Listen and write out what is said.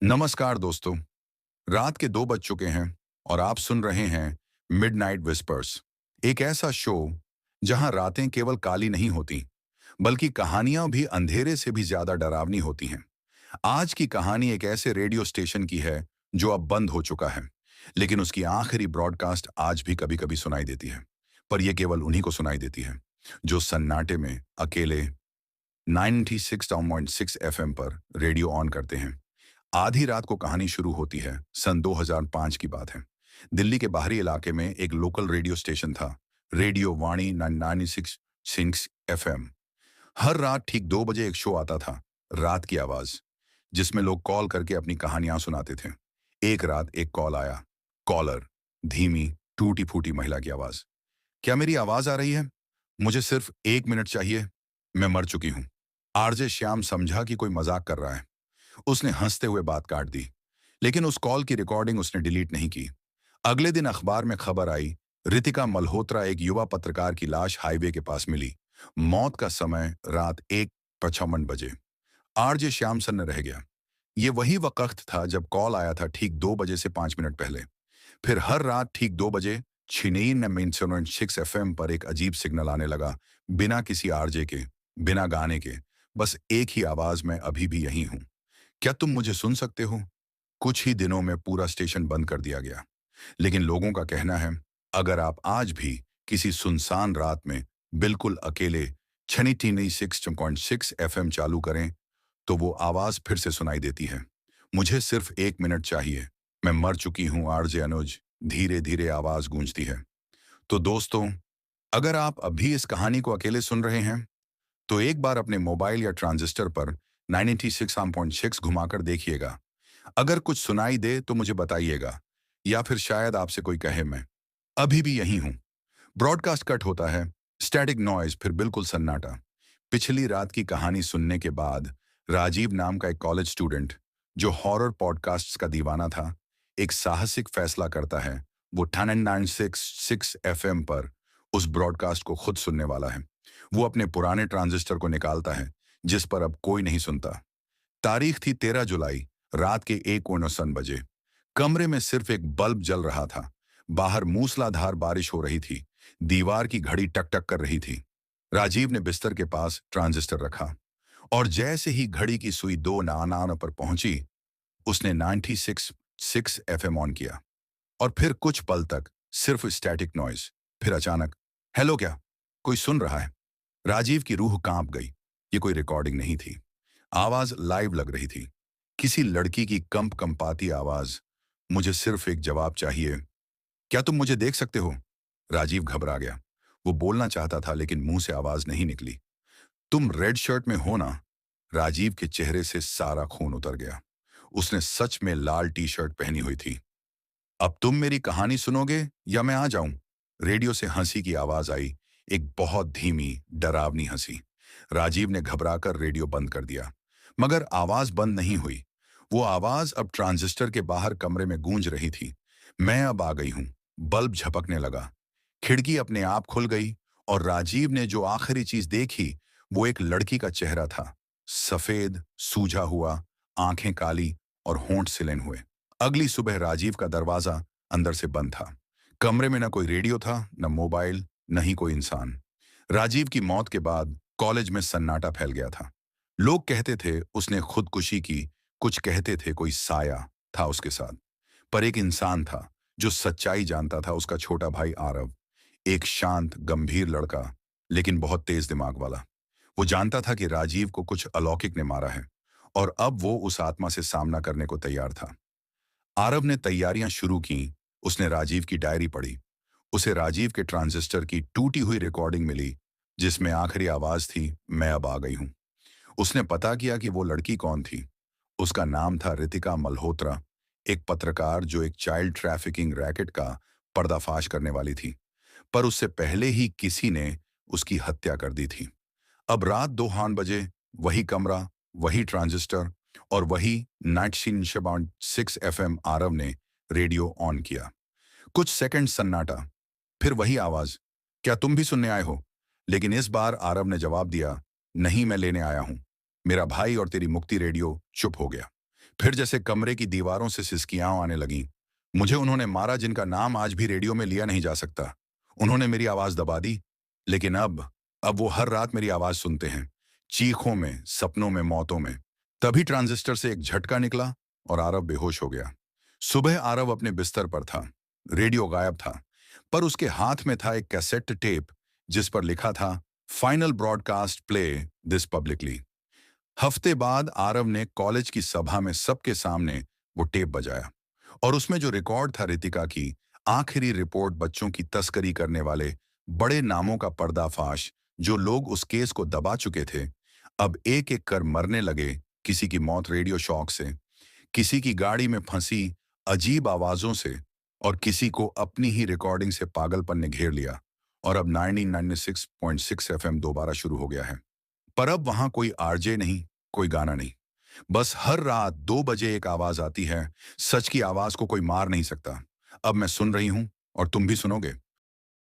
नमस्कार दोस्तों। रात के 2 बज चुके हैं और आप सुन रहे हैं मिडनाइट विस्पर्स, एक ऐसा शो जहां रातें केवल काली नहीं होती बल्कि कहानियां भी अंधेरे से भी ज्यादा डरावनी होती हैं। आज की कहानी एक ऐसे रेडियो स्टेशन की है जो अब बंद हो चुका है, लेकिन उसकी आखिरी ब्रॉडकास्ट आज भी कभी कभी सुनाई देती है। पर यह केवल उन्हीं को सुनाई देती है जो सन्नाटे में अकेले 96.6 एफएम पर रेडियो ऑन करते हैं। आधी रात को कहानी शुरू होती है। सन 2005 की बात है। दिल्ली के बाहरी इलाके में एक लोकल रेडियो स्टेशन था, रेडियो वाणी 96 एफएम। हर रात ठीक 2 बजे एक शो आता था, रात की आवाज, जिसमें लोग कॉल करके अपनी कहानियां सुनाते थे। एक रात एक कॉल आया। कॉलर, धीमी टूटी फूटी महिला की आवाज। क्या मेरी आवाज आ रही है? मुझे सिर्फ 1 मिनट चाहिए, मैं मर चुकी हूं। आरजे श्याम समझा कि कोई मजाक कर रहा है। उसने हंसते हुए बात काट दी, लेकिन उस कॉल की रिकॉर्डिंग उसने डिलीट नहीं की। अगले दिन अखबार में खबर आई, रितिका मल्होत्रा, एक युवा पत्रकार की लाश हाईवे के पास मिली। मौत का समय रात 1:55 आरजे श्यामसन ने रह गया। ये वही वक्त था जब कॉल आया था, ठीक 2 बजे से 5 मिनट पहले। फिर हर रात ठीक 2 बजे छिनेन में 6 एफएम पर एक अजीब सिग्नल आने लगा, बिना किसी आरजे के, बिना गाने के, बस एक ही आवाज में, अभी भी यही हूं। क्या तुम मुझे सुन सकते हो? कुछ ही दिनों में पूरा स्टेशन बंद कर दिया गया। लेकिन लोगों का कहना है, अगर आप आज भी किसी सुनसान रात में बिल्कुल अकेले 96.6 एफएम चालू करें, तो वो आवाज फिर से सुनाई देती है। मुझे सिर्फ 1 मिनट चाहिए, मैं मर चुकी हूं, आरजे अनुज, धीरे धीरे आवाज गूंजती है। तो दोस्तों, अगर आप अभी इस कहानी को अकेले सुन रहे हैं, तो एक बार अपने मोबाइल या ट्रांजिस्टर पर 96.6 घुमाकर देखिएगा। अगर कुछ सुनाई दे तो मुझे बताइएगा, या फिर शायद आपसे कोई कहे, मैं अभी भी यही हूं। ब्रॉडकास्ट कट होता है, स्टैटिक नॉइज, फिर बिल्कुल सन्नाटा। पिछली रात की कहानी सुनने के बाद राजीव नाम का एक कॉलेज स्टूडेंट, जो हॉरर पॉडकास्ट्स का दीवाना था, एक साहसिक फैसला करता है। वो 96.6 एफएम पर उस ब्रॉडकास्ट को खुद सुनने वाला है। वो अपने पुराने ट्रांजिस्टर को निकालता है, जिस पर अब कोई नहीं सुनता। तारीख थी 13 जुलाई, रात के 1:59 बजे। कमरे में सिर्फ एक बल्ब जल रहा था। बाहर मूसलाधार बारिश हो रही थी। दीवार की घड़ी टक टक कर रही थी। राजीव ने बिस्तर के पास ट्रांजिस्टर रखा, और जैसे ही घड़ी की सुई 2:99 पर पहुंची, उसने 96.6 एफएम ऑन किया। और फिर कुछ पल तक सिर्फ स्टैटिक नॉइज। फिर अचानक, हेलो, क्या कोई सुन रहा है? राजीव की रूह कांप गई। ये कोई रिकॉर्डिंग नहीं थी, आवाज लाइव लग रही थी, किसी लड़की की कंप कंपाती आवाज। मुझे सिर्फ एक जवाब चाहिए। क्या तुम मुझे देख सकते हो? राजीव घबरा गया। वो बोलना चाहता था, लेकिन मुंह से आवाज नहीं निकली। तुम रेड शर्ट में हो ना? राजीव के चेहरे से सारा खून उतर गया। उसने सच में लाल टी शर्ट पहनी हुई थी। अब तुम मेरी कहानी सुनोगे या मैं आ जाऊं? रेडियो से हंसी की आवाज आई, एक बहुत धीमी, डरावनी हंसी। राजीव ने घबराकर रेडियो बंद कर दिया, मगर आवाज बंद नहीं हुई। वो आवाज अब ट्रांजिस्टर के बाहर कमरे में गूंज रही थी। मैं अब आ गई हूं। बल्ब झपकने लगा, खिड़की अपने आप खुल गई, और राजीव ने जो आखिरी चीज देखी, वो एक लड़की का चेहरा था। सफेद, सूझा हुआ, आंखें काली और होंठ सिलन हुए। अगली सुबह राजीव का दरवाजा अंदर से बंद था। कमरे में न कोई रेडियो था, न मोबाइल, न ही कोई इंसान। राजीव की मौत के बाद कॉलेज में सन्नाटा फैल गया था। लोग कहते थे उसने खुदकुशी की, कुछ कहते थे कोई साया था उसके साथ। पर एक इंसान था जो सच्चाई जानता था, उसका छोटा भाई आरव। एक शांत, गंभीर लड़का, लेकिन बहुत तेज दिमाग वाला। वो जानता था कि राजीव को कुछ अलौकिक ने मारा है, और अब वो उस आत्मा से सामना करने को तैयार था। आरव ने तैयारियां शुरू की। उसने राजीव की डायरी पढ़ी। उसे राजीव के ट्रांजिस्टर की टूटी हुई रिकॉर्डिंग मिली, जिसमें आखिरी आवाज थी, मैं अब आ गई हूं। उसने पता किया कि वो लड़की कौन थी। उसका नाम था रितिका मल्होत्रा, एक पत्रकार जो एक चाइल्ड ट्रैफिकिंग रैकेट का पर्दाफाश करने वाली थी। पर उससे पहले ही किसी ने उसकी हत्या कर दी थी। अब रात 2:02 बजे, वही कमरा, वही ट्रांजिस्टर, और वही 96.6 एफएम। आरव ने रेडियो ऑन किया। कुछ सेकंड सन्नाटा, फिर वही आवाज, क्या तुम भी सुनने आए हो? लेकिन इस बार आरव ने जवाब दिया, नहीं, मैं लेने आया हूं। मेरा भाई और तेरी मुक्ति। रेडियो चुप हो गया। फिर जैसे कमरे की दीवारों से सिसकियां आने लगीं। मुझे उन्होंने मारा जिनका नाम आज भी रेडियो में लिया नहीं जा सकता। उन्होंने मेरी आवाज दबा दी, लेकिन अब वो हर रात मेरी आवाज सुनते हैं। चीखों में, सपनों में, मौतों में। तभी ट्रांजिस्टर से एक झटका निकला और आरव बेहोश हो गया। सुबह आरव अपने बिस्तर पर था। रेडियो गायब था, पर उसके हाथ में था एक कैसेट टेप जिस पर लिखा था, final broadcast, play this publicly. हफ्ते बाद आरव ने कॉलेज की सभा में सबके सामने वो टेप बजाया और उसमें जो रिकॉर्ड था रितिका की आखिरी रिपोर्ट, बच्चों की तस्करी करने वाले बड़े नामों का पर्दाफाश, जो लोग उस केस को दबा चुके थे, अब एक एक कर मरने लगे। किसी की मौत रेडियो शॉक से, किसी की गाड़ी में फंसी अजीब आवाजों से, और किसी को अपनी ही रिकॉर्डिंग से पागलपन ने घेर लिया। और अब 1996.6 एफएम दोबारा शुरू हो गया है, पर अब वहां कोई आरजे नहीं, कोई गाना नहीं। बस हर रात 2 बजे एक आवाज आती है, सच की आवाज को कोई मार नहीं सकता। अब मैं सुन रही हूं और तुम भी सुनोगे।